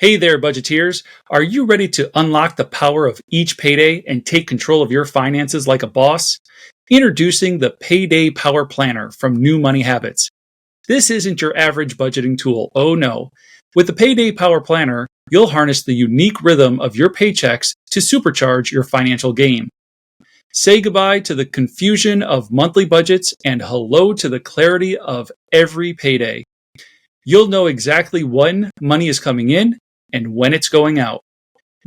Hey there, budgeteers. Are you ready to unlock the power of each payday and take control of your finances like a boss? Introducing the Payday Power Planner from New Money Habits. This isn't your average budgeting tool. Oh no. With the Payday Power Planner, you'll harness the unique rhythm of your paychecks to supercharge your financial game. Say goodbye to the confusion of monthly budgets and hello to the clarity of every payday. You'll know exactly when money is coming in and when it's going out,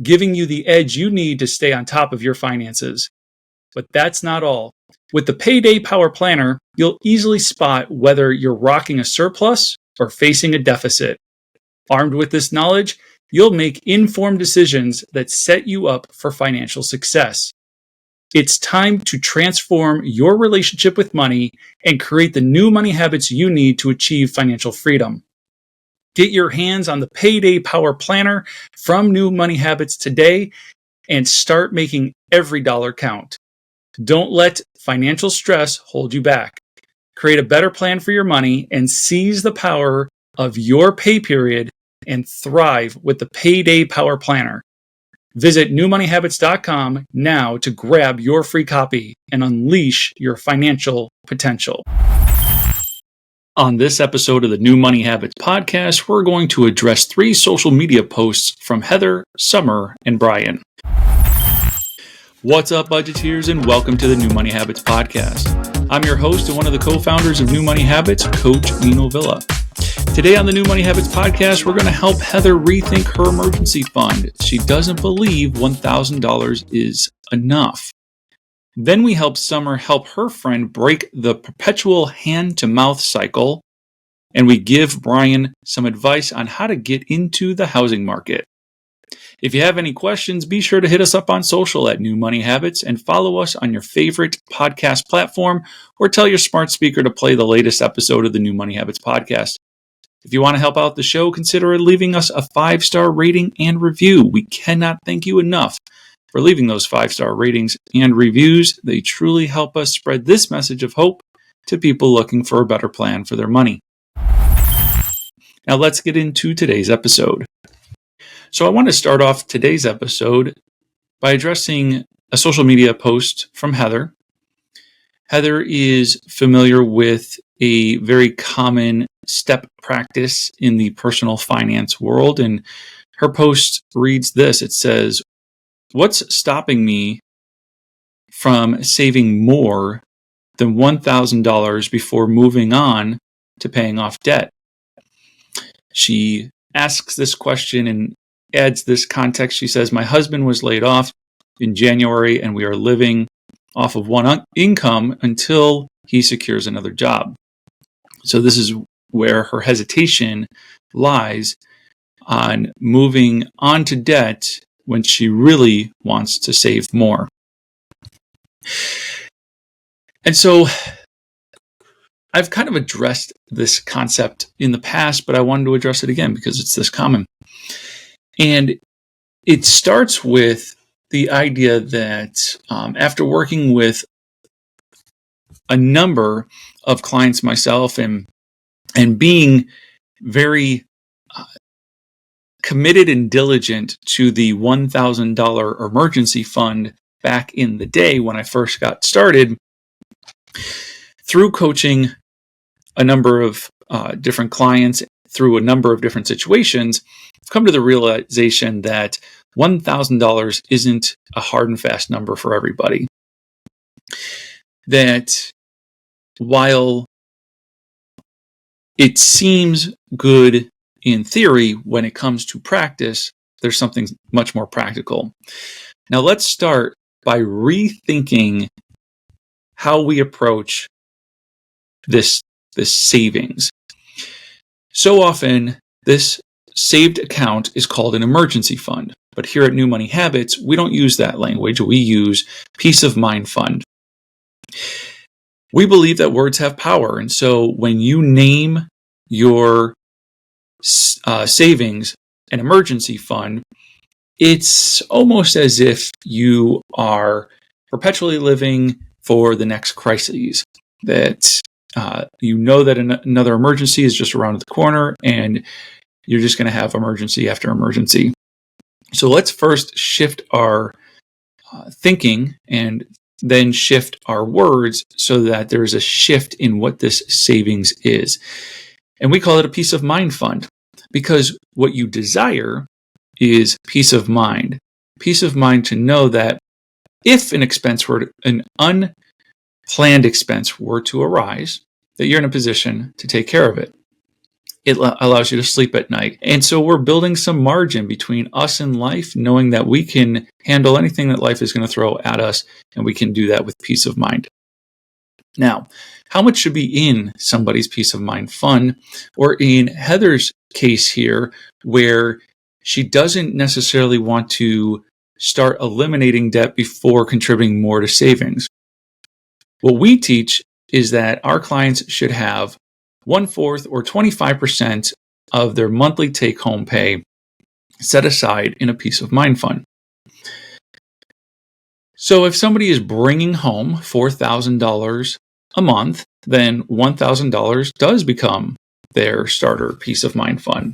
giving you the edge you need to stay on top of your finances. But that's not all. With the Payday Power Planner, you'll easily spot whether you're rocking a surplus or facing a deficit. Armed with this knowledge, you'll make informed decisions that set you up for financial success. It's time to transform your relationship with money and create the new money habits you need to achieve financial freedom. Get your hands on the Payday Power Planner from New Money Habits today and start making every dollar count. Don't let financial stress hold you back. Create a better plan for your money and seize the power of your pay period and thrive with the Payday Power Planner. Visit newmoneyhabits.com now to grab your free copy and unleash your financial potential. On this episode of the New Money Habits podcast, we're going to address 3 social media posts from Heather, Summer, and Brian. What's up, budgeteers, and welcome to the New Money Habits podcast. I'm your host and one of the co-founders of New Money Habits, Coach Nino Villa. Today on the New Money Habits podcast, we're going to help Heather rethink her emergency fund. She doesn't believe $1,000 is enough. Then we help Summer help her friend break the perpetual hand-to-mouth cycle, and we give Brian some advice on how to get into the housing market. If you have any questions, be sure to hit us up on social at New Money Habits and follow us on your favorite podcast platform, or tell your smart speaker to play the latest episode of the New Money Habits podcast. If you want to help out the show, consider leaving us a 5-star rating and review. We cannot thank you enough for leaving those 5-star ratings and reviews. They truly help us spread this message of hope to people looking for a better plan for their money. Now let's get into today's episode. So I want to start off today's episode by addressing a social media post from Heather. Heather is familiar with a very common step practice in the personal finance world, and her post reads this. It says, "What's stopping me from saving more than $1,000 before moving on to paying off debt?" She asks this question and adds this context. She says, "My husband was laid off in January and we are living off of one income until he secures another job." So this is where her hesitation lies on moving on to debt when she really wants to save more. And so I've kind of addressed this concept in the past, but I wanted to address it again because it's this common. And it starts with the idea that after working with a number of clients myself and being very committed and diligent to the $1,000 emergency fund back in the day when I first got started, through coaching a number of different clients through a number of different situations, I've come to the realization that $1,000 isn't a hard and fast number for everybody. That while it seems good in theory, when it comes to practice, there's something much more practical. Now let's start by rethinking how we approach this savings. So often, this saved account is called an emergency fund, but here at New Money Habits, we don't use that language. We use peace of mind fund. We believe that words have power, and so when you name your savings an emergency fund, it's almost as if you are perpetually living for the next crises, that you know that another emergency is just around the corner, and you're just going to have emergency after emergency. So let's first shift our thinking and then shift our words so that there's a shift in what this savings is. And we call it a peace of mind fund, because what you desire is peace of mind. Peace of mind to know that if an unplanned expense were to arise, that you're in a position to take care of it. It allows you to sleep at night. And so we're building some margin between us and life, knowing that we can handle anything that life is going to throw at us, and we can do that with peace of mind. Now, how much should be in somebody's peace of mind fund, or in Heather's case here, where she doesn't necessarily want to start eliminating debt before contributing more to savings? What we teach is that our clients should have 1/4 or 25% of their monthly take-home pay set aside in a peace of mind fund. So if somebody is bringing home $4,000 a month, then $1,000 does become their starter peace of mind fund.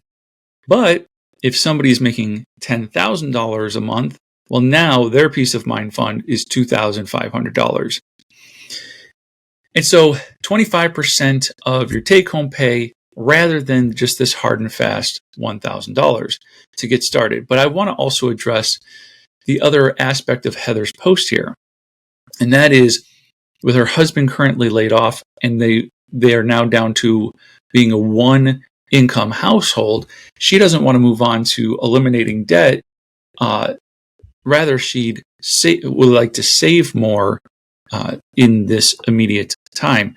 But if somebody is making $10,000 a month, well, now their peace of mind fund is $2,500. And so 25% of your take-home pay rather than just this hard and fast $1,000 to get started. But I want to also address the other aspect of Heather's post here, and that is with her husband currently laid off and they are now down to being a one-income household. She doesn't want to move on to eliminating debt. Rather, she'd would like to save more in this immediate time.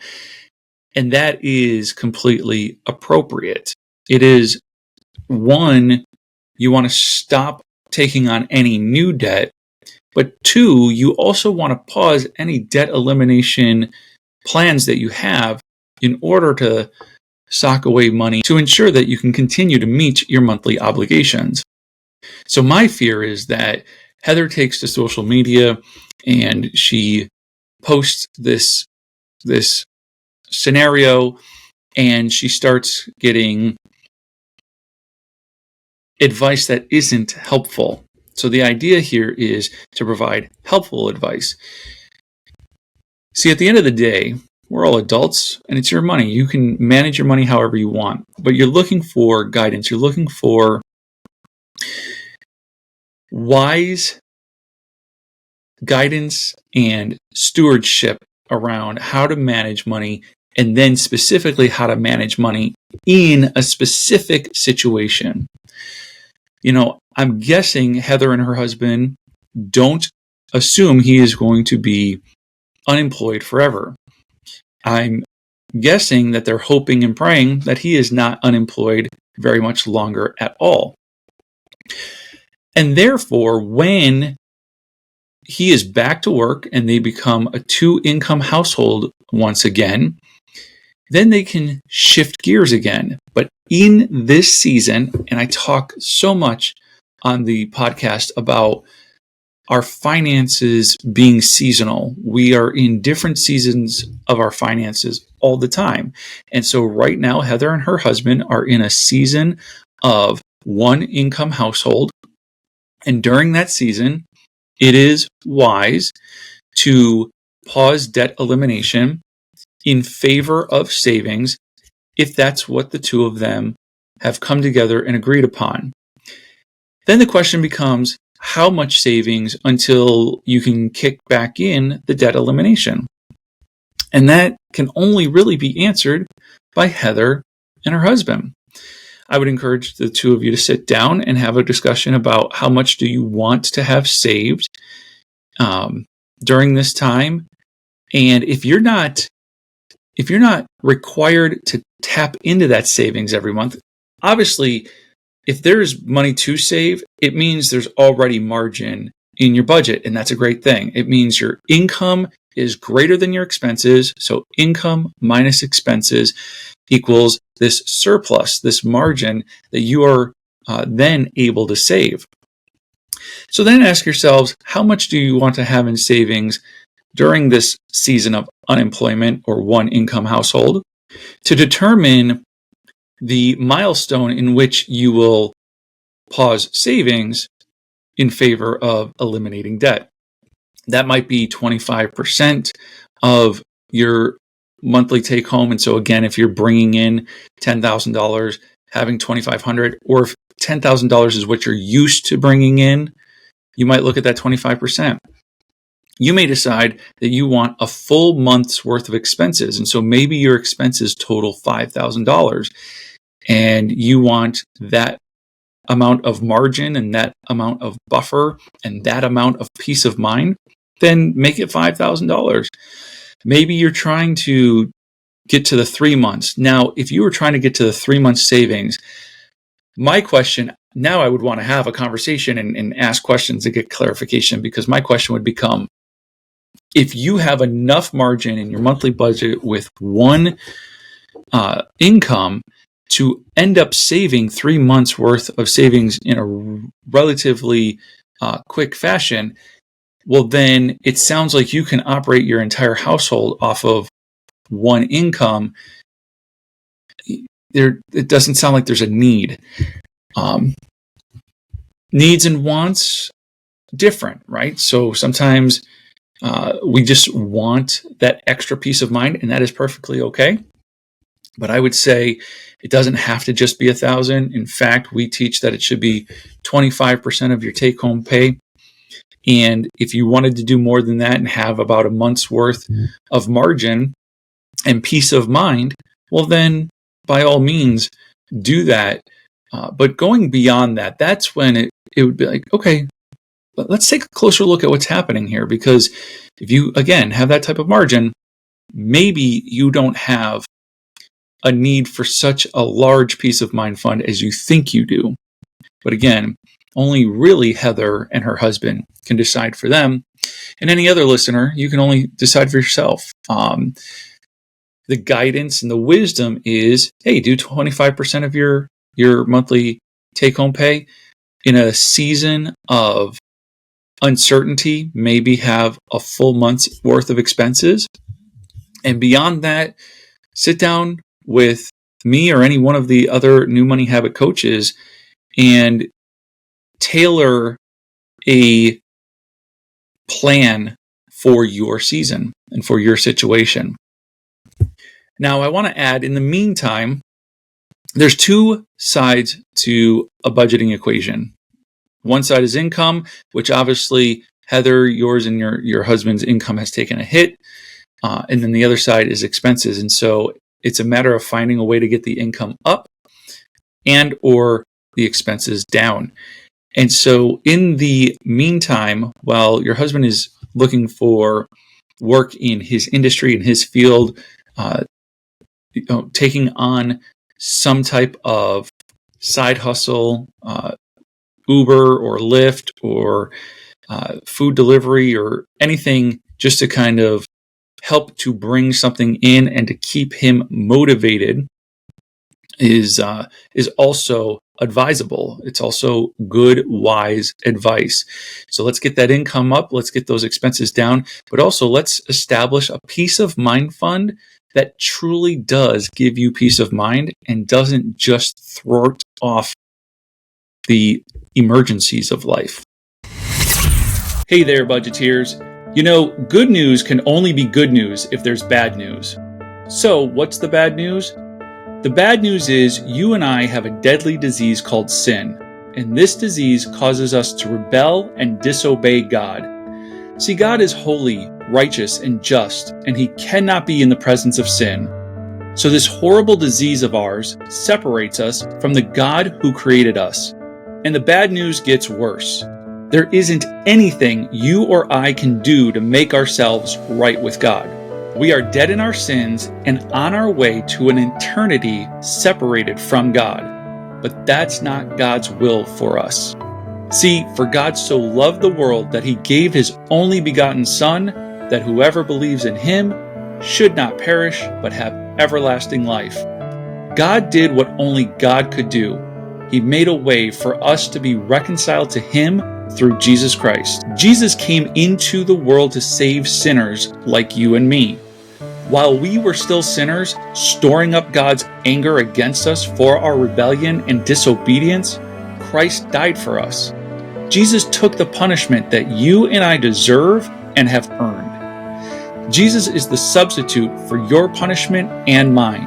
And that is completely appropriate. It is, one, you want to stop taking on any new debt, but two, you also want to pause any debt elimination plans that you have in order to sock away money to ensure that you can continue to meet your monthly obligations. So my fear is that Heather takes to social media and she posts this scenario and she starts getting advice that isn't helpful. So the idea here is to provide helpful advice. See, at the end of the day, we're all adults and it's your money. You can manage your money however you want, but you're looking for guidance. You're looking for wise guidance and stewardship around how to manage money, and then specifically how to manage money in a specific situation. You know, I'm guessing Heather and her husband don't assume he is going to be unemployed forever. I'm guessing that they're hoping and praying that he is not unemployed very much longer at all. And therefore, when he is back to work and they become a two-income household once again, then they can shift gears again. But in this season, and I talk so much on the podcast about our finances being seasonal. We are in different seasons of our finances all the time. And so right now, Heather and her husband are in a season of one-income household. And during that season, it is wise to pause debt elimination in favor of savings if that's what the two of them have come together and agreed upon. Then the question becomes, how much savings until you can kick back in the debt elimination? And that can only really be answered by Heather and her husband. I would encourage the two of you to sit down and have a discussion about how much do you want to have saved during this time. And if you're not required to tap into that savings every month, obviously, if there's money to save, it means there's already margin in your budget, and that's a great thing. It means your income is greater than your expenses, so income minus expenses equals this surplus, this margin that you are then able to save. So then ask yourselves, how much do you want to have in savings during this season of unemployment or one income household to determine the milestone in which you will pause savings in favor of eliminating debt. That might be 25% of your monthly take home. And so again, if you're bringing in $10,000, having $2,500, or if $10,000 is what you're used to bringing in, you might look at that 25%. You may decide that you want a full month's worth of expenses. And so maybe your expenses total $5,000 and you want that amount of margin and that amount of buffer and that amount of peace of mind, then make it $5,000. Maybe you're trying to get to the 3 months. Now, if you were trying to get to the 3 months savings, my question, now I would want to have a conversation and ask questions to get clarification, because my question would become, if you have enough margin in your monthly budget with one income to end up saving 3 months worth of savings in a relatively quick fashion, well, then it sounds like you can operate your entire household off of one income. It doesn't sound like there's a need. Needs and wants, different, right? So sometimes we just want that extra peace of mind, and that is perfectly okay. But I would say it doesn't have to just be 1,000. In fact, we teach that it should be 25% of your take-home pay. And if you wanted to do more than that and have about a month's worth of margin and peace of mind, well, then by all means do that. But going beyond that, that's when it would be like, okay, let's take a closer look at what's happening here. Because if you, again, have that type of margin, maybe you don't have a need for such a large peace of mind fund as you think you do. But again, only really Heather and her husband can decide for them. And any other listener, you can only decide for yourself. The guidance and the wisdom is, hey, do 25% of your monthly take-home pay. In a season of uncertainty, maybe have a full month's worth of expenses. And beyond that, sit down with me or any one of the other New Money Habit coaches and tailor a plan for your season and for your situation. Now, I want to add, in the meantime, there's two sides to a budgeting equation. One side is income, which obviously Heather, yours and your husband's income has taken a hit. And then the other side is expenses. And so it's a matter of finding a way to get the income up and or the expenses down. And so in the meantime, while your husband is looking for work in his industry, in his field, taking on some type of side hustle, Uber or Lyft or food delivery or anything, just to kind of help to bring something in and to keep him motivated, is also advisable. It's also good, wise advice. So let's get that income up. Let's get those expenses down. But also let's establish a peace of mind fund that truly does give you peace of mind and doesn't just thwart off the emergencies of life. Hey there, budgeteers. You know, good news can only be good news if there's bad news. So what's the bad news? The bad news is you and I have a deadly disease called sin, and this disease causes us to rebel and disobey God. See, God is holy, righteous, and just, and He cannot be in the presence of sin. So this horrible disease of ours separates us from the God who created us. And the bad news gets worse. There isn't anything you or I can do to make ourselves right with God. We are dead in our sins and on our way to an eternity separated from God. But that's not God's will for us. See, for God so loved the world that He gave His only begotten Son, that whoever believes in Him should not perish but have everlasting life. God did what only God could do. He made a way for us to be reconciled to Him through Jesus Christ. Jesus came into the world to save sinners like you and me. While we were still sinners, storing up God's anger against us for our rebellion and disobedience, Christ died for us. Jesus took the punishment that you and I deserve and have earned. Jesus is the substitute for your punishment and mine.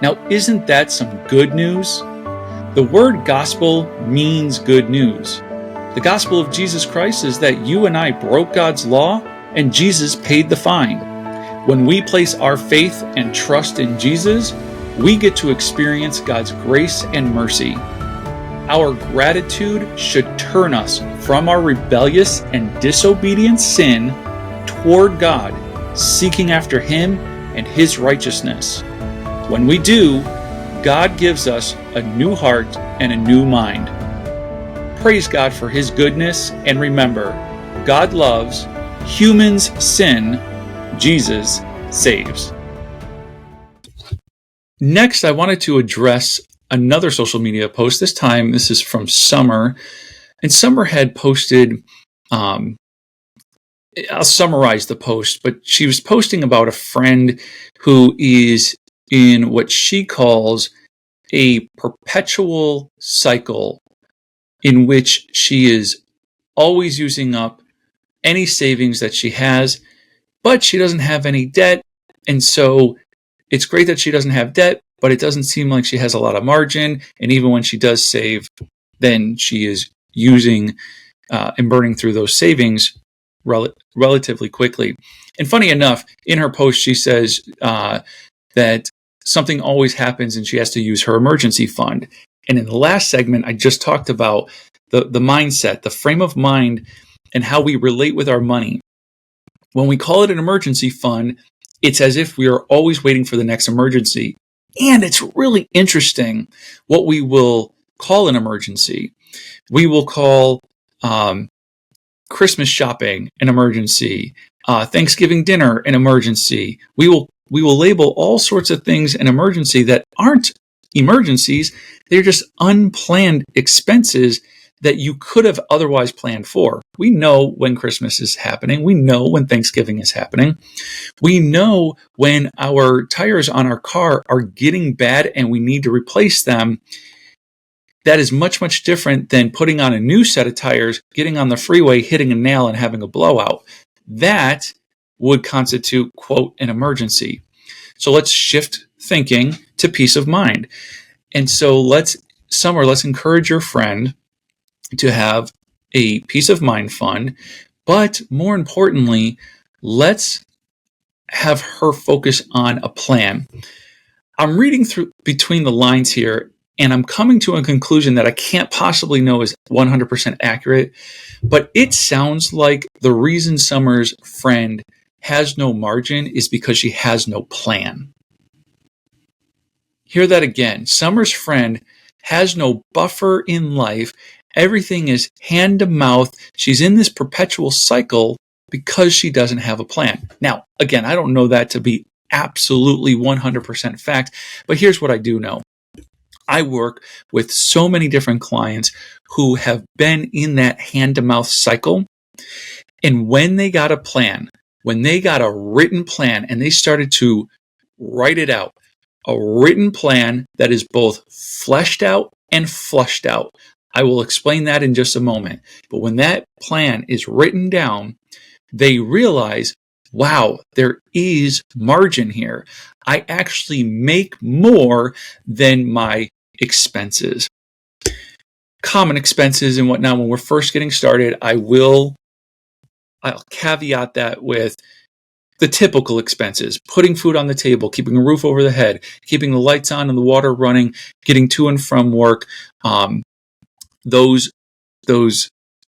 Now, isn't that some good news? The word gospel means good news. The gospel of Jesus Christ is that you and I broke God's law and Jesus paid the fine. When we place our faith and trust in Jesus, we get to experience God's grace and mercy. Our gratitude should turn us from our rebellious and disobedient sin toward God, seeking after Him and His righteousness. When we do, God gives us a new heart and a new mind. Praise God for His goodness, and remember, God loves, humans sin, Jesus saves. Next, I wanted to address another social media post. This time, this is from Summer. And Summer had posted, I'll summarize the post, but she was posting about a friend who is in what she calls a perpetual cycle in which she is always using up any savings that she has, but she doesn't have any debt. And so it's great that she doesn't have debt, but it doesn't seem like she has a lot of margin. And even when she does save, then she is using and burning through those savings relatively quickly. And funny enough, in her post, she says that something always happens and she has to use her emergency fund. And in the last segment, I just talked about the mindset, the frame of mind, and how we relate with our money. When we call it an emergency fund, it's as if we are always waiting for the next emergency. And it's really interesting what we will call an emergency. We will call Christmas shopping an emergency, Thanksgiving dinner an emergency. We will label all sorts of things an emergency that aren't emergencies. They're just unplanned expenses that you could have otherwise planned for. We know when Christmas is happening. We know when Thanksgiving is happening. We know when our tires on our car are getting bad and we need to replace them. That is much, much different than putting on a new set of tires, getting on the freeway, hitting a nail, and having a blowout. That would constitute, quote, an emergency. So let's shift thinking to peace of mind. And so let's encourage your friend to have a peace of mind fund, but more importantly, let's have her focus on a plan. I'm reading through between the lines here, and I'm coming to a conclusion that I can't possibly know is 100% accurate, but it sounds like the reason Summer's friend has no margin is because she has no plan. Hear that again. Summer's friend has no buffer in life. Everything is hand to mouth. She's in this perpetual cycle because she doesn't have a plan. Now, again, I don't know that to be absolutely 100% fact, but here's what I do know. I work with so many different clients who have been in that hand-to-mouth cycle. And when they got a plan, when they got a written plan and they started to write it out, a written plan that is both fleshed out and flushed out. I will explain that in just a moment. But when that plan is written down, they realize, wow, there is margin here. I actually make more than my expenses. Common expenses and whatnot, when we're first getting started, I'll caveat that with the typical expenses: putting food on the table, keeping a roof over the head, keeping the lights on and the water running, getting to and from work. Those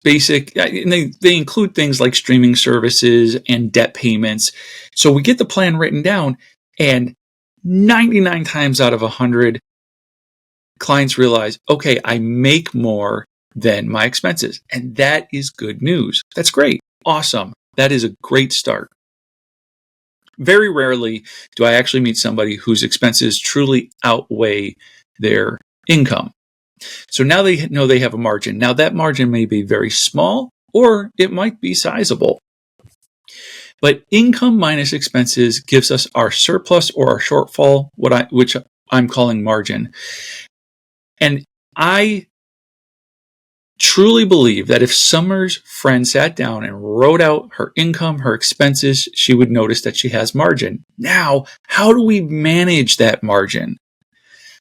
basic, and they include things like streaming services and debt payments. So we get the plan written down, and 99 times out of 100, clients realize, okay, I make more than my expenses. And that is good news. That's great. Awesome. That is a great start. Very rarely do I actually meet somebody whose expenses truly outweigh their income. So now they know they have a margin. Now that margin may be very small, or it might be sizable. But income minus expenses gives us our surplus or our shortfall, which I'm calling margin. And I truly believe that if Summer's friend sat down and wrote out her income, her expenses, she would notice that she has margin. Now, how do we manage that margin?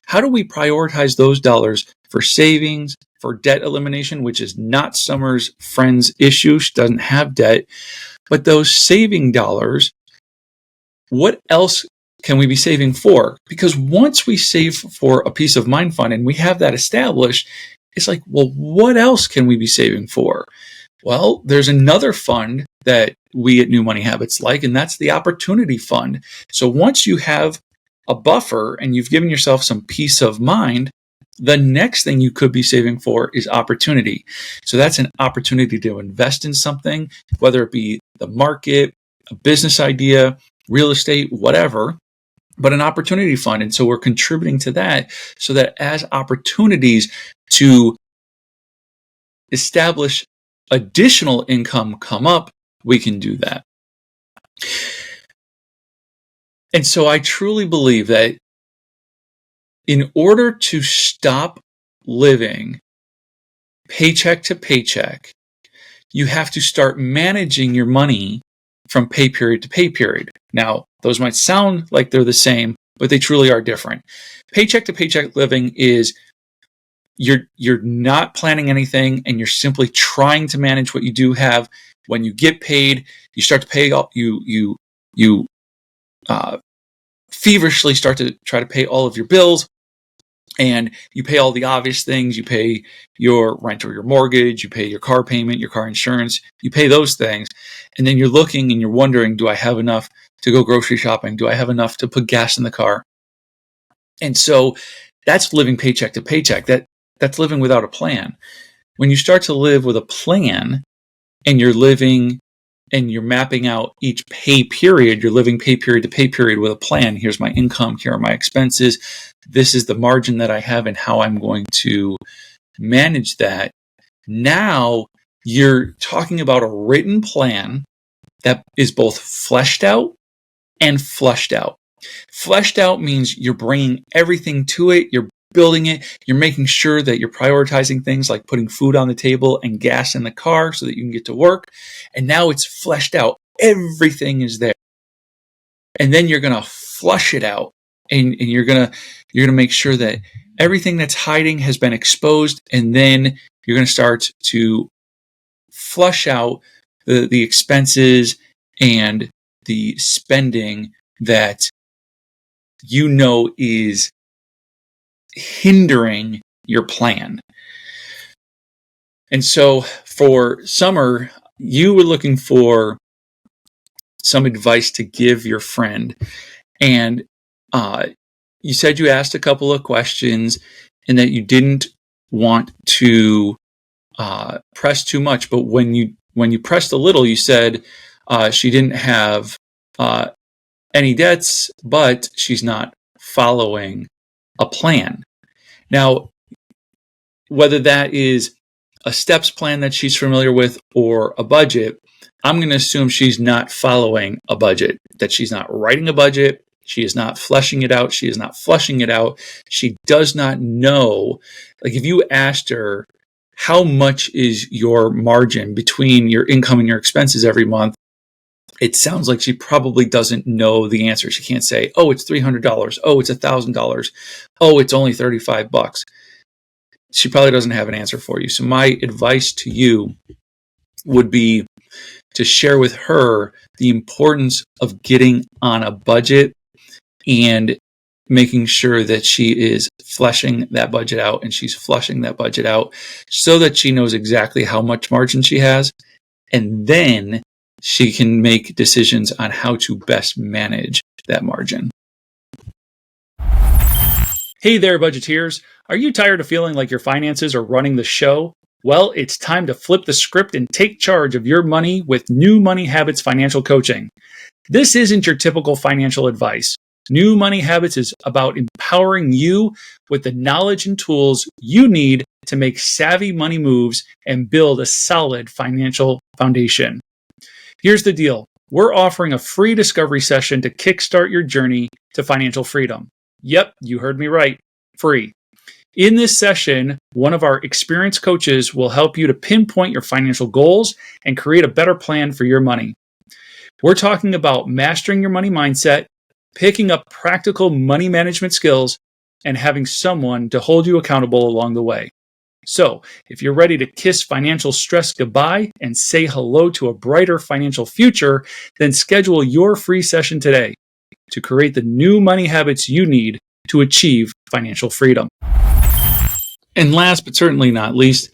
How do we prioritize those dollars for savings, for debt elimination, which is not Summer's friend's issue? She doesn't have debt. But those saving dollars, what else can we be saving for? Because once we save for a peace of mind fund and we have that established, it's like, well, what else can we be saving for? Well, there's another fund that we at New Money Habits like, and that's the opportunity fund. So once you have a buffer and you've given yourself some peace of mind, the next thing you could be saving for is opportunity. So that's an opportunity to invest in something, whether it be the market, a business idea, real estate, whatever, but an opportunity fund. And so we're contributing to that so that as opportunities to establish additional income come up, we can do that. And so I truly believe that in order to stop living paycheck to paycheck, you have to start managing your money from pay period to pay period. Now, those might sound like they're the same, but they truly are different. Paycheck to paycheck living is you're not planning anything and you're simply trying to manage what you do have. When you get paid, you start to pay all you feverishly start to try to pay all of your bills, and you pay all the obvious things. You pay your rent or your mortgage, you pay your car payment, your car insurance, you pay those things, and then you're looking and you're wondering, do I have enough to go grocery shopping? Do I have enough to put gas in the car? And so that's living paycheck to paycheck. That's living without a plan. When you start to live with a plan and you're living and you're mapping out each pay period, you're living pay period to pay period with a plan. Here's my income, here are my expenses. This is the margin that I have and how I'm going to manage that. Now you're talking about a written plan that is both fleshed out and flushed out. Fleshed out means you're bringing everything to it. You're building it. You're making sure that you're prioritizing things like putting food on the table and gas in the car so that you can get to work. And now it's fleshed out. Everything is there. And then you're going to flush it out. And you're going to make sure that everything that's hiding has been exposed. And then you're going to start to flush out the expenses and the spending that you know is hindering your plan. And so for Summer, you were looking for some advice to give your friend. And you said you asked a couple of questions and that you didn't want to press too much. But when you pressed a little, you said she didn't have any debts, but she's not following a plan. Now, whether that is a steps plan that she's familiar with or a budget, I'm going to assume she's not following a budget, that she's not writing a budget. She is not fleshing it out. She is not flushing it out. She does not know. Like if you asked her, how much is your margin between your income and your expenses every month? It sounds like she probably doesn't know the answer. She can't say, oh, it's $300. Oh, it's $1,000. Oh, it's only $35. She probably doesn't have an answer for you. So my advice to you would be to share with her the importance of getting on a budget and making sure that she is fleshing that budget out and she's flushing that budget out so that she knows exactly how much margin she has. And then she can make decisions on how to best manage that margin. Hey there, budgeteers. Are you tired of feeling like your finances are running the show? Well, it's time to flip the script and take charge of your money with New Money Habits Financial Coaching. This isn't your typical financial advice. New Money Habits is about empowering you with the knowledge and tools you need to make savvy money moves and build a solid financial foundation. Here's the deal. we're offering a free discovery session to kickstart your journey to financial freedom. Yep, you heard me right. Free. In this session, one of our experienced coaches will help you to pinpoint your financial goals and create a better plan for your money. We're talking about mastering your money mindset, picking up practical money management skills, and having someone to hold you accountable along the way. So, if you're ready to kiss financial stress goodbye and say hello to a brighter financial future, then schedule your free session today to create the new money habits you need to achieve financial freedom. And last but certainly not least,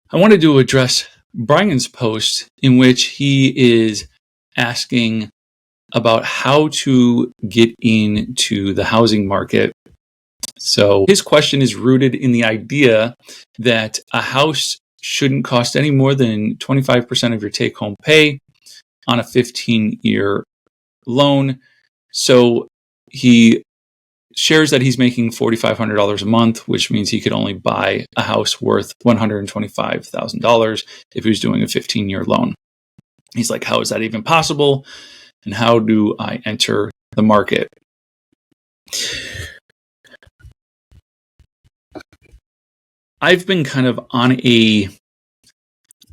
I wanted to address Brian's post in which he is asking about how to get into the housing market. So his question is rooted in the idea that a house shouldn't cost any more than 25% of your take-home pay on a 15-year loan. So he shares that he's making $4,500 a month, which means he could only buy a house worth $125,000 if he was doing a 15-year loan. He's like, how is that even possible? And how do I enter the market? I've been kind of on a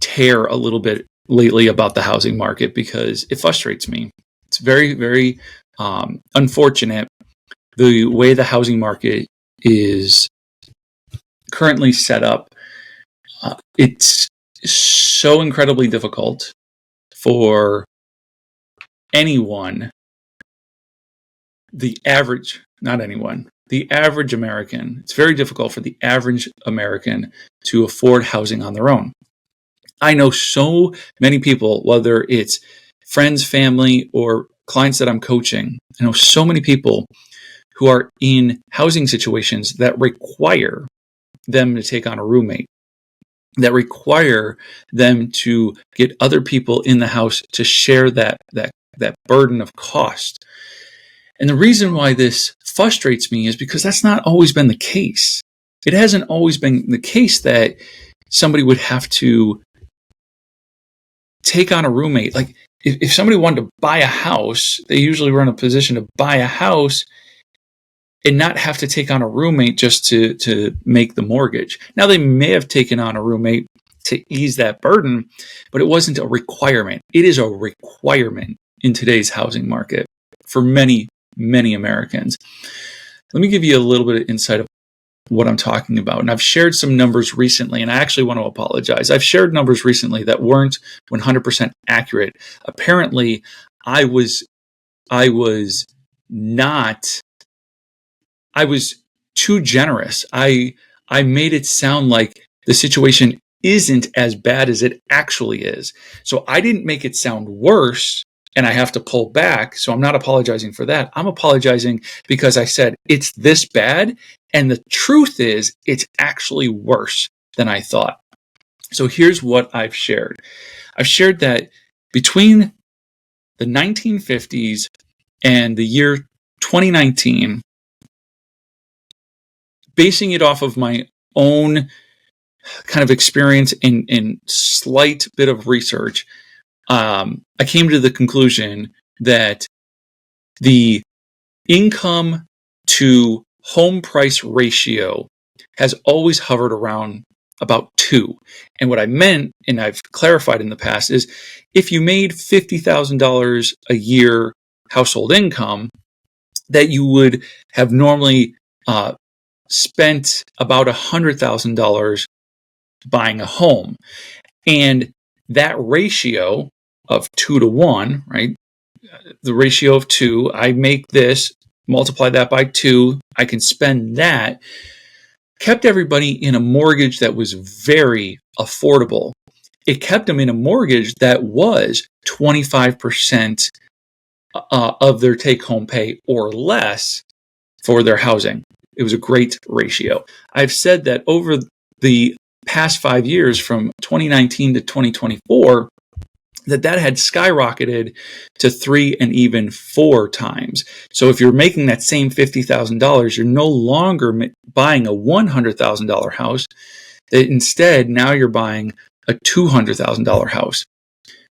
tear a little bit lately about the housing market because it frustrates me. It's very, very unfortunate the way the housing market is currently set up. It's so incredibly difficult for anyone, the average American. It's very difficult for the average American to afford housing on their own. I know so many people, whether it's friends, family, or clients that I'm coaching, I know so many people who are in housing situations that require them to take on a roommate, that require them to get other people in the house to share that burden of cost. And the reason why this frustrates me is because that's not always been the case. It hasn't always been the case that somebody would have to take on a roommate. Like if somebody wanted to buy a house, they usually were in a position to buy a house and not have to take on a roommate just to make the mortgage. Now, they may have taken on a roommate to ease that burden, but it wasn't a requirement. It is a requirement in today's housing market for many, many Americans. Let me give you a little bit of insight of what I'm talking about. And I've shared some numbers recently, and I actually want to apologize. I've shared numbers recently that weren't 100% accurate. Apparently, I was too generous. I made it sound like the situation isn't as bad as it actually is. So I didn't make it sound worse, and I have to pull back. So I'm not apologizing for that. I'm apologizing because I said it's this bad, and the truth is it's actually worse than I thought. So here's what I've shared. I've shared that between the 1950s and the year 2019, basing it off of my own kind of experience and slight bit of research, I came to the conclusion that the income to home price ratio has always hovered around about 2. And what I meant, and I've clarified in the past, is if you made $50,000 a year household income, that you would have normally spent about $100,000 buying a home. And that ratio of 2 to 1, right? The ratio of 2, I make this, multiply that by 2, I can spend that, kept everybody in a mortgage that was very affordable. It kept them in a mortgage that was 25% of their take-home pay or less for their housing. It was a great ratio. I've said that over the past 5 years, from 2019 to 2024, that had skyrocketed to 3 and even 4 times. So if you're making that same $50,000, you're no longer buying a $100,000 house. Instead, now you're buying a $200,000 house.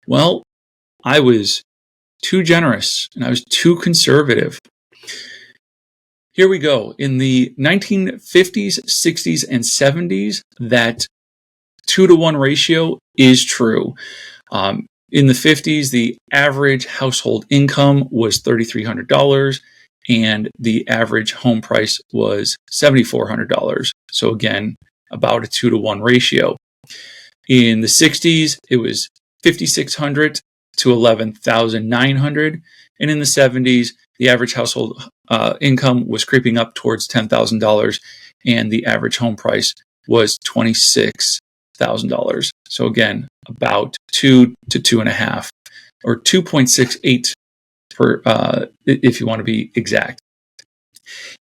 Well, I was too generous and I was too conservative. Here we go. In the 1950s, 60s, and 70s, that 2-to-1 ratio is true. In the 50s, the average household income was $3,300 and the average home price was $7,400. So again, about a 2-to-1 ratio. In the 60s, it was $5,600 to $11,900. And in the 70s, the average household income was creeping up towards $10,000 and the average home price was $26,000. So again, about 2 to 2.5 or 2.68 per, if you want to be exact.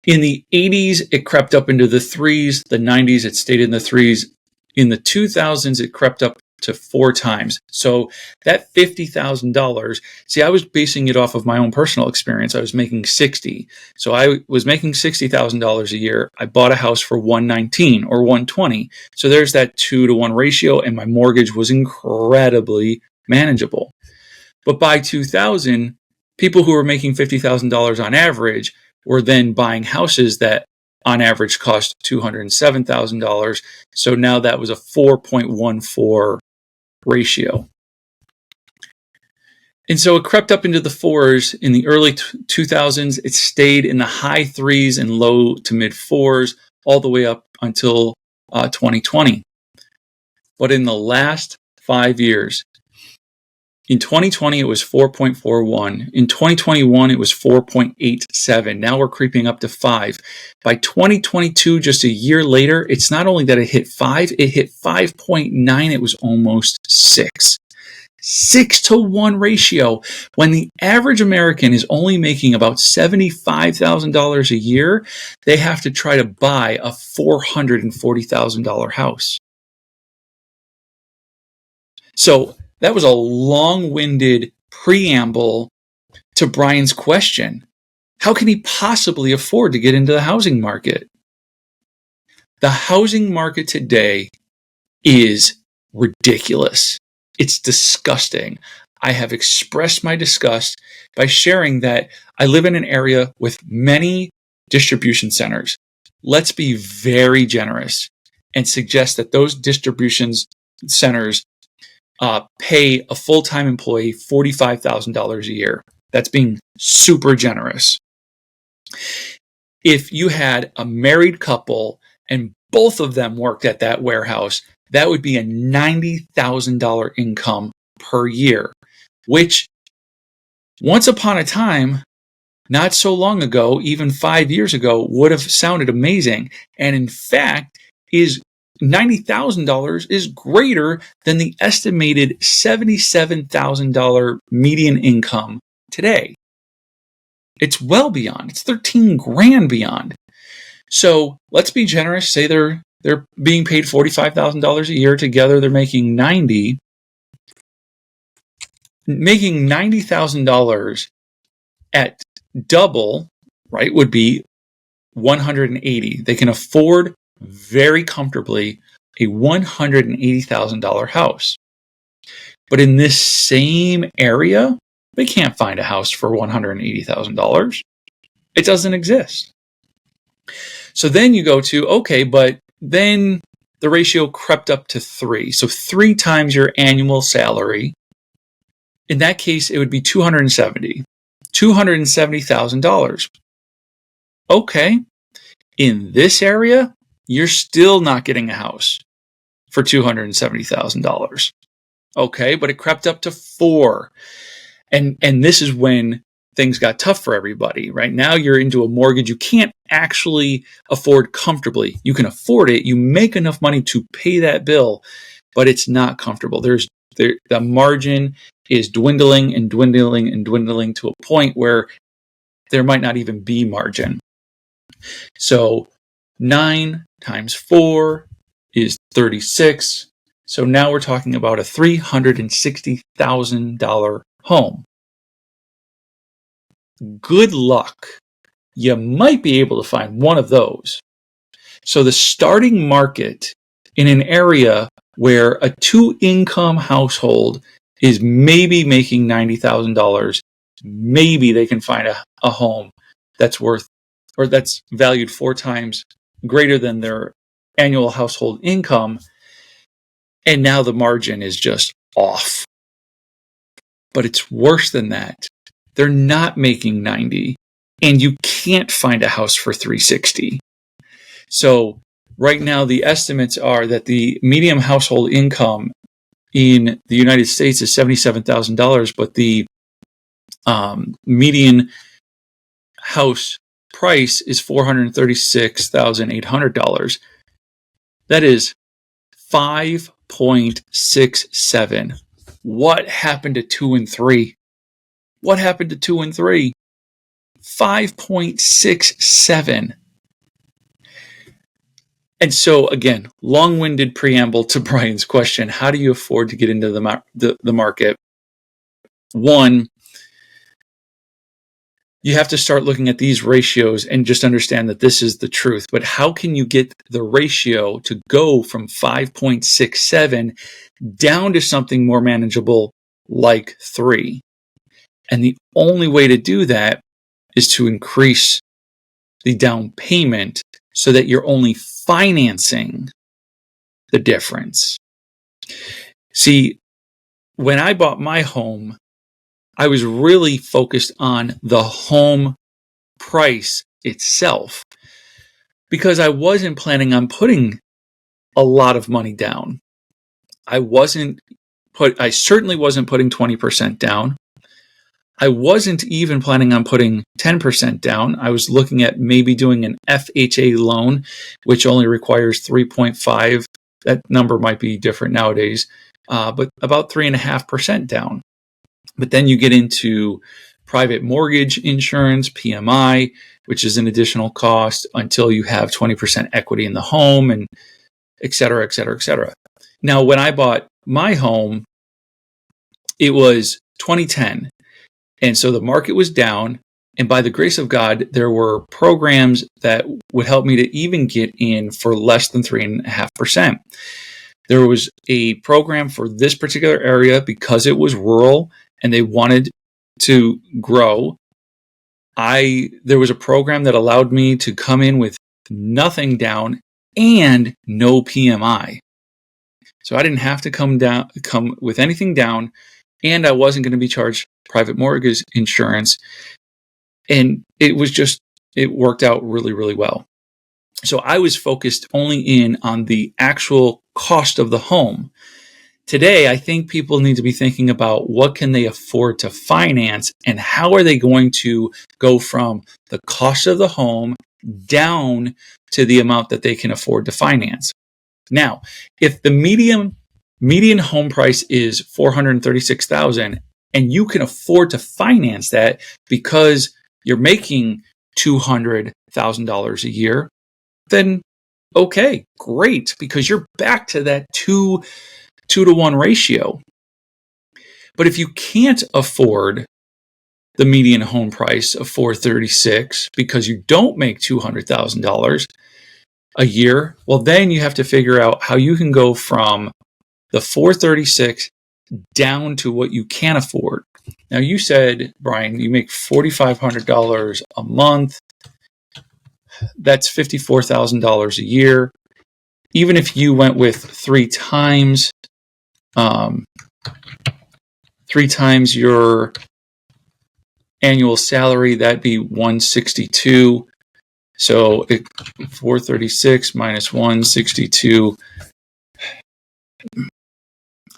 In the 80s, it crept up into the 3s. The 90s, it stayed in the 3s. In the 2000s, it crept up to 4 times. So that $50,000, see, I was basing it off of my own personal experience. I was making $60,000. So I was making $60,000 a year. I bought a house for $119,000 or $120,000. So there's that 2-to-1 ratio, and my mortgage was incredibly manageable. But by 2000, people who were making $50,000 on average were then buying houses that on average cost $207,000. So now that was a 4.14 ratio. And so it crept up into the 4s in the early 2000s. It stayed in the high 3s and low to mid 4s all the way up until 2020. But in the last 5 years, in 2020, it was 4.41. In 2021, it was 4.87. Now we're creeping up to 5. By 2022, just a year later, it's not only that it hit 5, it hit 5.9. It was almost 6. 6-to-1 ratio. When the average American is only making about $75,000 a year, they have to try to buy a $440,000 house. So that was a long-winded preamble to Brian's question. How can he possibly afford to get into the housing market? The housing market today is ridiculous. It's disgusting. I have expressed my disgust by sharing that I live in an area with many distribution centers. Let's be very generous and suggest that those distribution centers pay a full-time employee $45,000 a year. That's being super generous. If you had a married couple and both of them worked at that warehouse, that would be a $90,000 income per year, which once upon a time, not so long ago, even 5 years ago, would have sounded amazing. And in fact, is $90,000 is greater than the estimated $77,000 median income today. It's well beyond. It's 13 grand beyond. So let's be generous. Say they're being paid $45,000 a year. Together they're making $90,000. Making $90,000 at double, right, would be $180,000. They can afford very comfortably a $180,000 house. But in this same area, they can't find a house for $180,000. It doesn't exist. So then you go to, okay, but then the ratio crept up to 3. So 3 times your annual salary. In that case, it would be $270,000. Okay. In this area, you're still not getting a house for $270,000. Okay, but it crept up to 4. And this is when things got tough for everybody. Right now you're into a mortgage you can't actually afford comfortably. You can afford it. You make enough money to pay that bill, but it's not comfortable. The margin is dwindling and dwindling and dwindling to a point where there might not even be margin. So 9 times 4 is 36. So now we're talking about a $360,000 home. Good luck. You might be able to find one of those. So the starting market in an area where a 2-income household is maybe making $90,000 maybe they can find a home that's worth, or that's valued 4 times greater than their annual household income. And now the margin is just off. But it's worse than that. They're not making 90, and you can't find a house for 360. So right now, the estimates are that the median household income in the United States is $77,000, but the median house price is $436,800. That is 5.67. What happened to 2 and 3? What happened to 2 and 3? 5.67. And so, again, long-winded preamble to Brian's question: how do you afford to get into the market? One, you have to start looking at these ratios and just understand that this is the truth. But how can you get the ratio to go from 5.67 down to something more manageable like 3? And the only way to do that is to increase the down payment so that you're only financing the difference. See, when I bought my home, I was really focused on the home price itself because I wasn't planning on putting a lot of money down. I certainly wasn't putting 20% down. I wasn't even planning on putting 10% down. I was looking at maybe doing an FHA loan, which only requires 3.5. That number might be different nowadays, but about 3.5% down. But then you get into private mortgage insurance, PMI, which is an additional cost until you have 20% equity in the home, and et cetera, et cetera, et cetera. Now, when I bought my home, it was 2010. And so the market was down. And by the grace of God, there were programs that would help me to even get in for less than 3.5%. There was a program for this particular area because it was rural and they wanted to grow. There was a program that allowed me to come in with nothing down and no PMI. So I didn't have to come with anything down, and I wasn't going to be charged private mortgage insurance. And it worked out really, really well. So I was focused only in on the actual cost of the home. Today, I think people need to be thinking about what can they afford to finance and how are they going to go from the cost of the home down to the amount that they can afford to finance. Now, if the median home price is $436,000 and you can afford to finance that because you're making $200,000 a year, then okay, great, because you're back to that 2 to 1 ratio. But if you can't afford the median home price of $436 because you don't make $200,000 a year, well, then you have to figure out how you can go from the $436 down to what you can afford. Now, you said, Brian, you make $4,500 a month. That's $54,000 a year. Even if you went with 3 times your annual salary, that'd be $162. So 436 minus 162.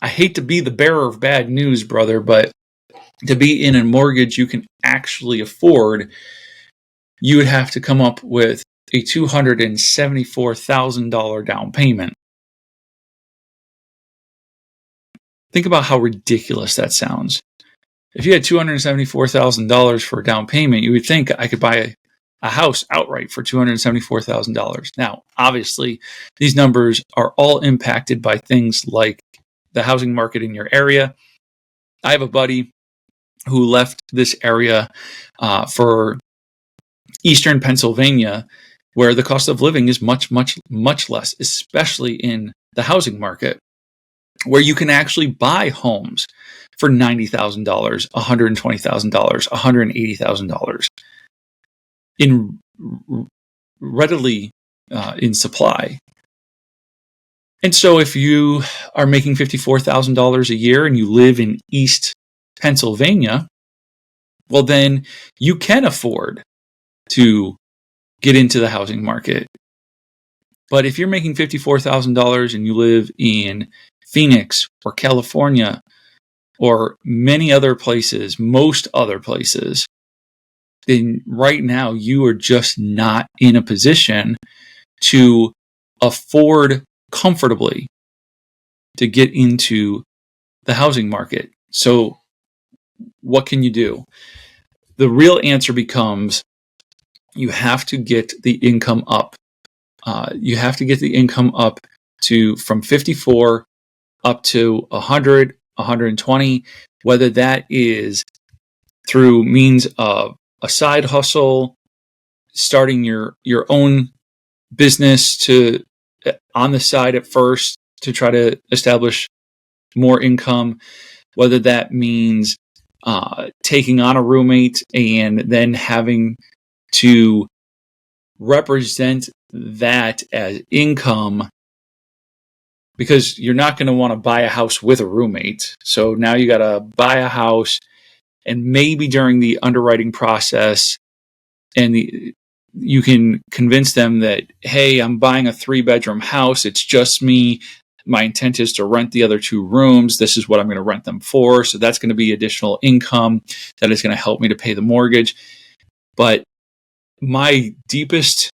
I hate to be the bearer of bad news, brother, but to be in a mortgage you can actually afford, you would have to come up with a $274,000 down payment. Think about how ridiculous that sounds. If you had $274,000 for a down payment, you would think I could buy a house outright for $274,000. Now, obviously, these numbers are all impacted by things like the housing market in your area. I have a buddy who left this area for Eastern Pennsylvania, where the cost of living is much, much, much less, especially in the housing market, where you can actually buy homes for $90,000, $120,000, $180,000 in readily in supply. And so if you are making $54,000 a year and you live in East Pennsylvania, well, then you can afford to get into the housing market. But if you're making $54,000 and you live in Phoenix or California or many other places, most other places, then right now you are just not in a position to afford comfortably to get into the housing market. So what can you do? The real answer becomes you have to get the income up. You have to get the income up to from 54 up to 100, 120, whether that is through means of a side hustle, starting your own business to on the side at first to try to establish more income, whether that means taking on a roommate and then having to represent that as income, because you're not going to want to buy a house with a roommate. So now you got to buy a house, and maybe during the underwriting process, and you can convince them that, hey, I'm buying a 3-bedroom house. It's just me. My intent is to rent the other 2 rooms. This is what I'm going to rent them for. So that's going to be additional income that is going to help me to pay the mortgage. But my deepest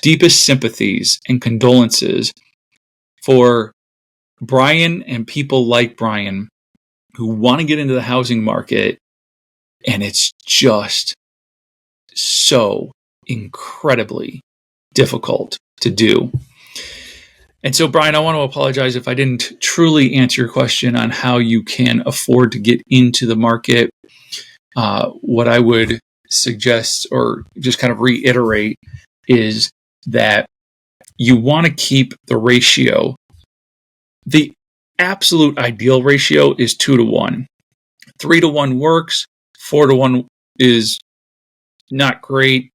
sympathies and condolences for Brian and people like Brian who want to get into the housing market, and it's just so incredibly difficult to do. And so, Brian, I want to apologize if I didn't truly answer your question on how you can afford to get into the market. What I would suggest, or just kind of reiterate, is that you want to keep the ratio. The absolute ideal ratio is 2-to-1. 3-to-1 works. 4-to-1 is not great.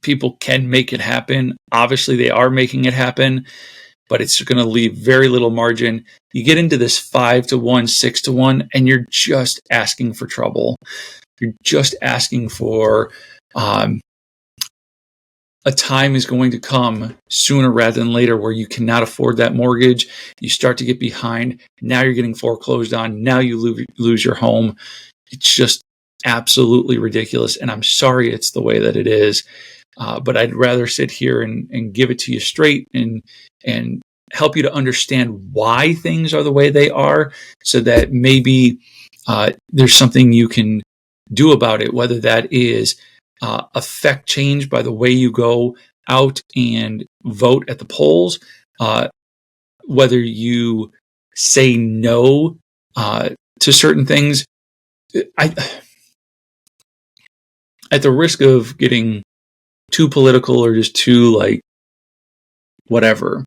People can make it happen. Obviously, they are making it happen, but it's going to leave very little margin. You get into this 5-to-1, 6-to-1, and you're just asking for trouble. You're just asking for a time is going to come sooner rather than later where you cannot afford that mortgage. You start to get behind. Now you're getting foreclosed on. Now you lose your home. It's just absolutely ridiculous. And I'm sorry it's the way that it is. But I'd rather sit here and give it to you straight and help you to understand why things are the way they are, so that maybe there's something you can do about it, whether that is affect change by the way you go out and vote at the polls, whether you say no to certain things. At the risk of getting too political or just too whatever,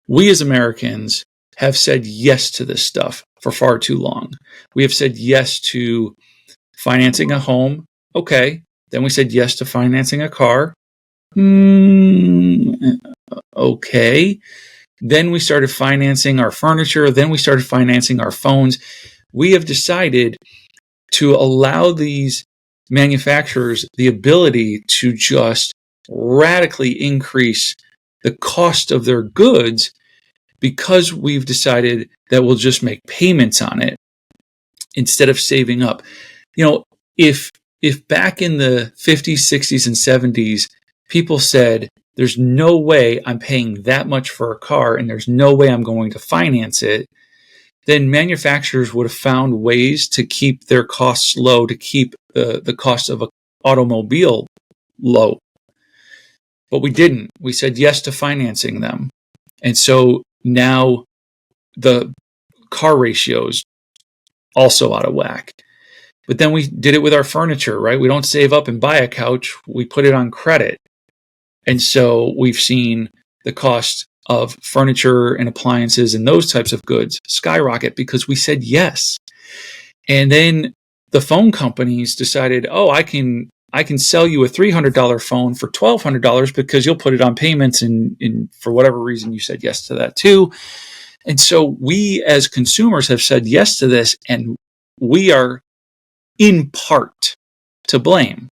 we as Americans have said yes to this stuff for far too long. We have said yes to financing a home. Okay. Then we said yes to financing a car. Okay. Then we started financing our furniture. Then we started financing our phones. We have decided to allow these manufacturers the ability to just radically increase the cost of their goods, because we've decided that we'll just make payments on it instead of saving up. If back in the 50s, 60s, and 70s, people said, there's no way I'm paying that much for a car and there's no way I'm going to finance it, then manufacturers would have found ways to keep their costs low, to keep the cost of an automobile low. But we didn't. We said yes to financing them. And so now the car ratio is also out of whack. But then we did it with our furniture, right? We don't save up and buy a couch. We put it on credit. And so we've seen the cost of furniture and appliances and those types of goods skyrocket because we said yes. And then the phone companies decided, oh, I can sell you a $300 phone for $1,200 because you'll put it on payments, and for whatever reason you said yes to that too. And so we as consumers have said yes to this, and we are in part to blame.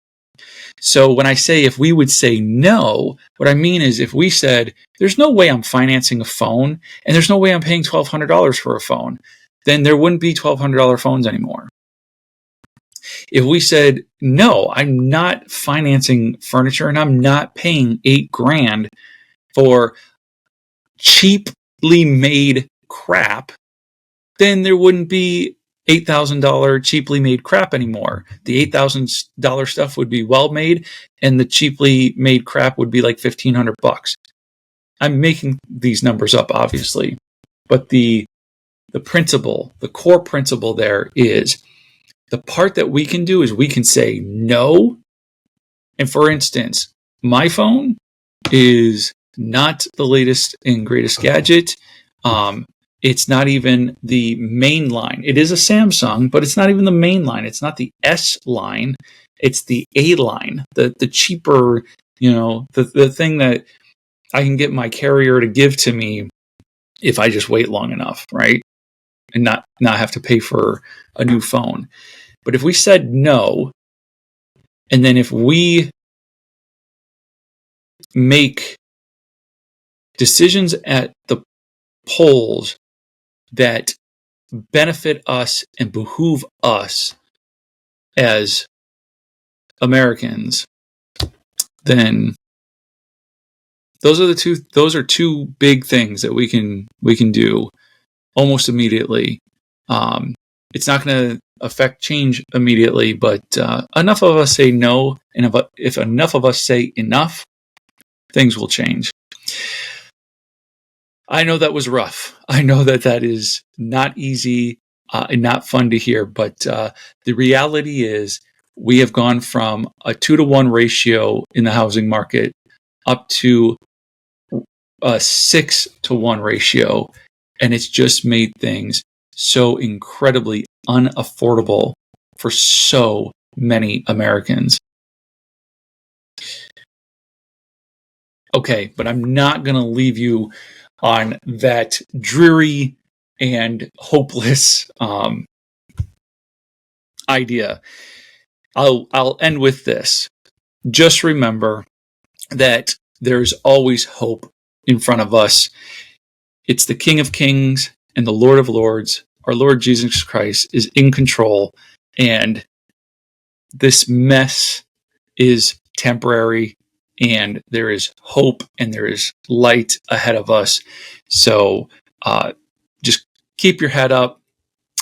So when I say if we would say no, what I mean is if we said, there's no way I'm financing a phone and there's no way I'm paying $1,200 for a phone, then there wouldn't be $1,200 phones anymore. If we said, no, I'm not financing furniture and I'm not paying $8,000 for cheaply made crap, then there wouldn't be $8,000 cheaply made crap anymore. The $8,000 stuff would be well made, and the cheaply made crap would be like $1,500. I'm making these numbers up, obviously, but the principle, the core principle there is the part that we can do is we can say no. And for instance, my phone is not the latest and greatest gadget. It's not even the main line. It is a Samsung, but it's not even the main line. It's not the S line. It's the A line, the cheaper, the thing that I can get my carrier to give to me if I just wait long enough, right? And not have to pay for a new phone. But if we said no, and then if we make decisions at the polls that benefit us and behoove us as Americans, then those are two big things that we can do almost immediately. It's not going to affect change immediately, but enough of us say no, and if enough of us say enough, things will change. I know that was rough. I know that is not easy and not fun to hear, but the reality is we have gone from a 2-to-1 ratio in the housing market up to a 6-to-1 ratio, and it's just made things so incredibly unaffordable for so many Americans. Okay, but I'm not going to leave you on that dreary and hopeless idea. I'll end with this. Just remember that there's always hope in front of us. It's the King of Kings and the Lord of Lords. Our Lord Jesus Christ is in control, and this mess is temporary, and there is hope and there is light ahead of us. So just keep your head up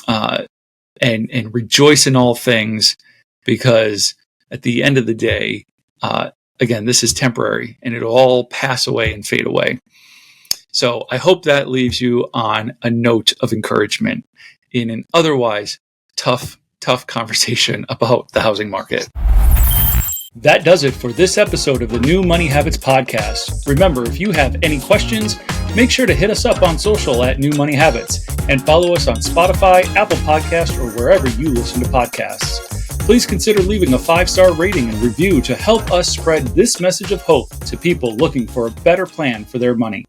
and rejoice in all things, because at the end of the day, again, this is temporary and it'll all pass away and fade away. So I hope that leaves you on a note of encouragement in an otherwise tough conversation about the housing market. That does it for this episode of the New Money Habits podcast. Remember, if you have any questions, make sure to hit us up on social at New Money Habits and follow us on Spotify, Apple Podcasts, or wherever you listen to podcasts. Please consider leaving a 5-star rating and review to help us spread this message of hope to people looking for a better plan for their money.